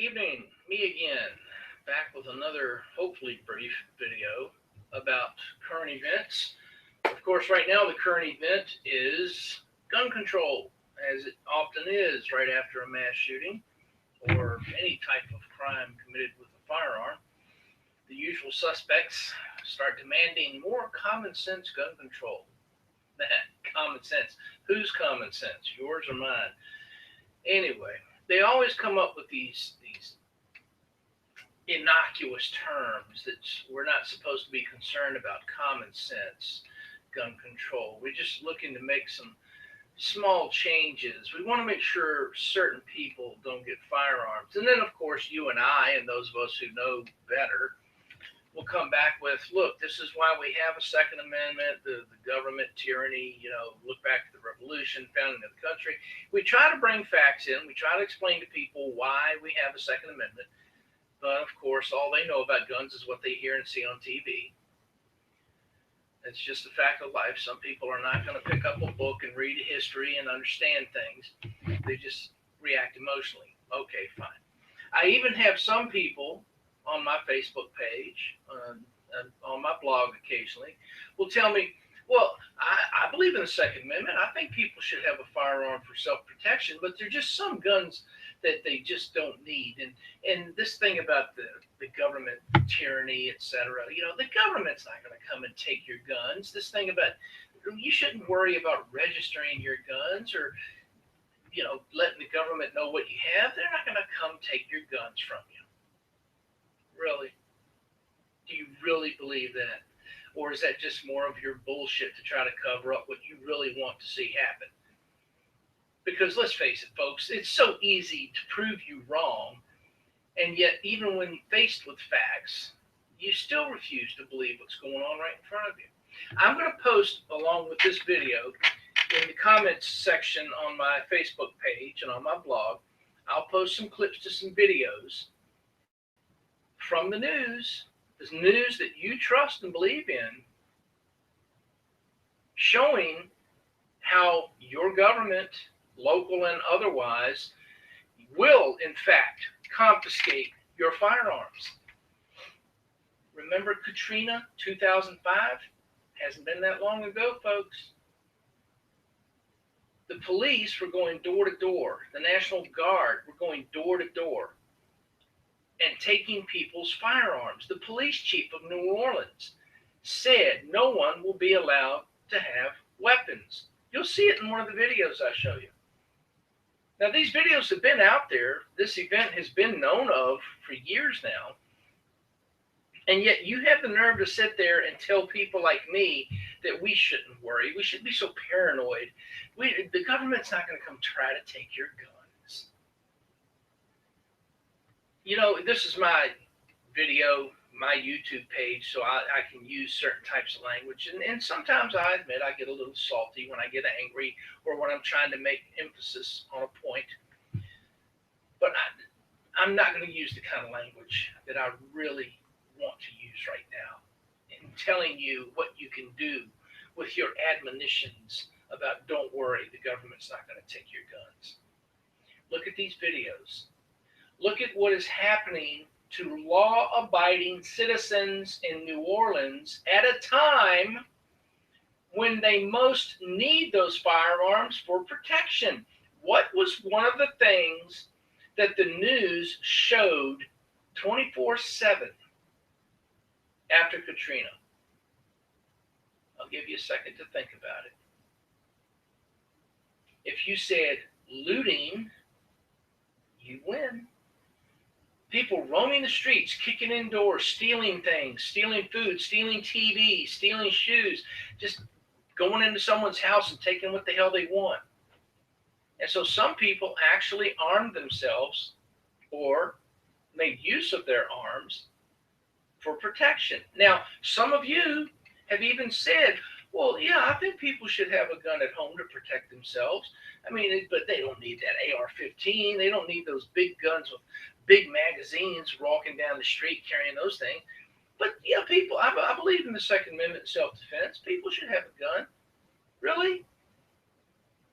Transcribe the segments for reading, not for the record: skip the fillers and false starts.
Evening, me again, back with another hopefully brief video about current events. Of course, right now the current event is gun control, as it often is right after a mass shooting or any type of crime committed with a firearm. The usual suspects start demanding more common sense gun control. That common sense. Whose common sense? Yours or mine? Anyway, they always come up with these innocuous terms that we're not supposed to be concerned about common sense gun control. We're just looking to make some small changes. We want to make sure certain people don't get firearms. And then, of course, you and I, and those of us who know better, will come back with, look, this is why we have a Second Amendment, the government tyranny, look back to the revolution, founding of the country. We try to bring facts in. We try to explain to people why we have a Second Amendment. But of course, all they know about guns is what they hear and see on TV. It's just a fact of life. Some people are not going to pick up a book and read history and understand things. They just react emotionally. Okay, fine. I even have some people on my Facebook page, on my blog occasionally, will tell me, well, I believe in the Second Amendment. I think people should have a firearm for self-protection, but there are just some guns that they just don't need. And this thing about the government tyranny, etc., the government's not going to come and take your guns. This thing about, you shouldn't worry about registering your guns or, letting the government know what you have. They're not going to come take your guns from you. Really? Do you really believe that? Or is that just more of your bullshit to try to cover up what you really want to see happen? Because let's face it, folks, it's so easy to prove you wrong, and yet even when faced with facts, you still refuse to believe what's going on right in front of you. I'm going to post, along with this video, in the comments section on my Facebook page and on my blog, I'll post some clips to some videos from the news that you trust and believe in, showing how your government, local and otherwise, will in fact confiscate your firearms. Remember Katrina, 2005? Hasn't been that long ago, folks. The police were going door to door. The National Guard were going door to door and taking people's firearms. The police chief of New Orleans said no one will be allowed to have weapons. You'll see it in one of the videos I show you. Now, these videos have been out there. This event has been known of for years now. And yet you have the nerve to sit there and tell people like me that we shouldn't worry. We shouldn't be so paranoid. The government's not going to come try to take your guns. This is my video, my YouTube page, so I can use certain types of language. And sometimes I admit I get a little salty when I get angry or when I'm trying to make emphasis on a point. But I'm not going to use the kind of language that I really want to use right now in telling you what you can do with your admonitions about don't worry, the government's not going to take your guns. Look at these videos. Look at what is happening to law-abiding citizens in New Orleans at a time when they most need those firearms for protection. What was one of the things that the news showed 24/7 after Katrina? I'll give you a second to think about it. If you said looting, you win. People roaming the streets, kicking in doors, stealing things, stealing food, stealing TV, stealing shoes, just going into someone's house and taking what the hell they want. And so some people actually armed themselves or made use of their arms for protection. Now, some of you have even said, well, yeah, I think people should have a gun at home to protect themselves. I mean, but they don't need that AR-15. They don't need those big guns with big magazines walking down the street carrying those things. But, yeah, people, I believe in the Second Amendment self-defense. People should have a gun. Really?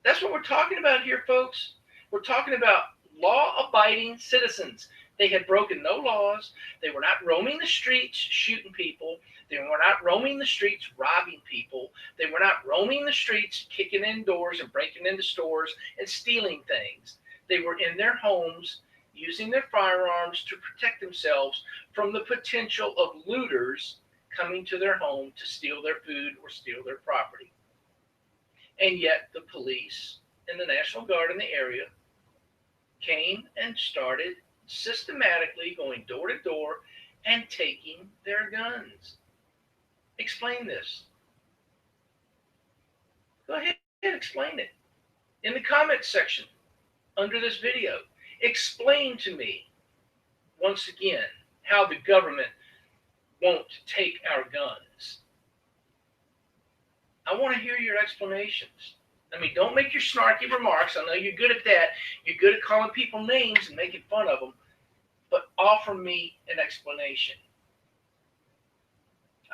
That's what we're talking about here, folks. We're talking about law-abiding citizens. They had broken no laws. They were not roaming the streets shooting people. They were not roaming the streets robbing people. They were not roaming the streets kicking in doors and breaking into stores and stealing things. They were in their homes using their firearms to protect themselves from the potential of looters coming to their home to steal their food or steal their property. And yet the police and the National Guard in the area came and started systematically going door to door and taking their guns. Explain this. Go ahead, explain it. In the comments section under this video, explain to me once again how the government won't take our guns. I want to hear your explanations. I mean, don't make your snarky remarks. I know you're good at that. You're good at calling people names and making fun of them. But offer me an explanation.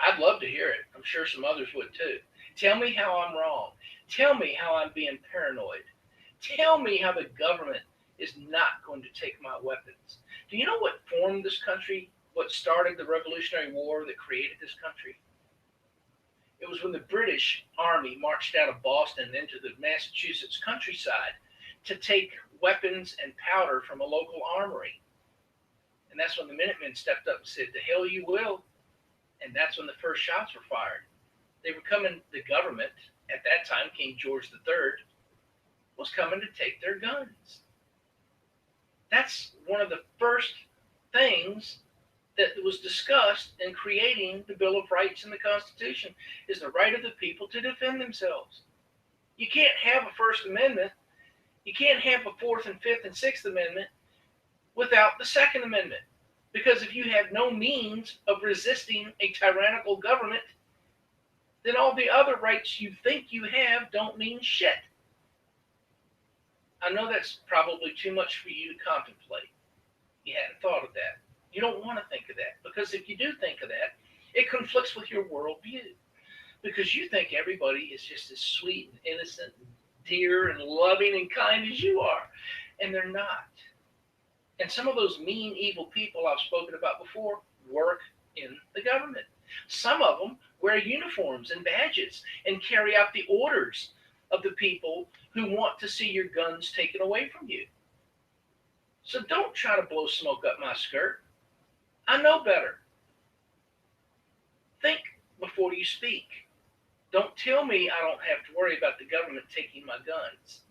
I'd love to hear it. I'm sure some others would too. Tell me how I'm wrong. Tell me how I'm being paranoid. Tell me how the government is not going to take my weapons. Do you know what formed this country? What started the Revolutionary War that created this country? It was when the British Army marched out of Boston into the Massachusetts countryside to take weapons and powder from a local armory. And that's when the Minutemen stepped up and said, "To hell you will." And that's when the first shots were fired. They were coming, the government, at that time, King George III, was coming to take their guns. That's one of the first things that was discussed in creating the Bill of Rights and the Constitution, is the right of the people to defend themselves. You can't have a First Amendment, you can't have a Fourth and Fifth and Sixth Amendment without the Second Amendment. Because if you have no means of resisting a tyrannical government, then all the other rights you think you have don't mean shit. I know that's probably too much for you to contemplate. You hadn't thought of that. You don't want to think of that, because if you do think of that, it conflicts with your worldview. Because you think everybody is just as sweet and innocent and dear and loving and kind as you are. And they're not. And some of those mean, evil people I've spoken about before work in the government. Some of them wear uniforms and badges and carry out the orders of the people who want to see your guns taken away from you. So don't try to blow smoke up my skirt. I know better. Think before you speak. Don't tell me I don't have to worry about the government taking my guns.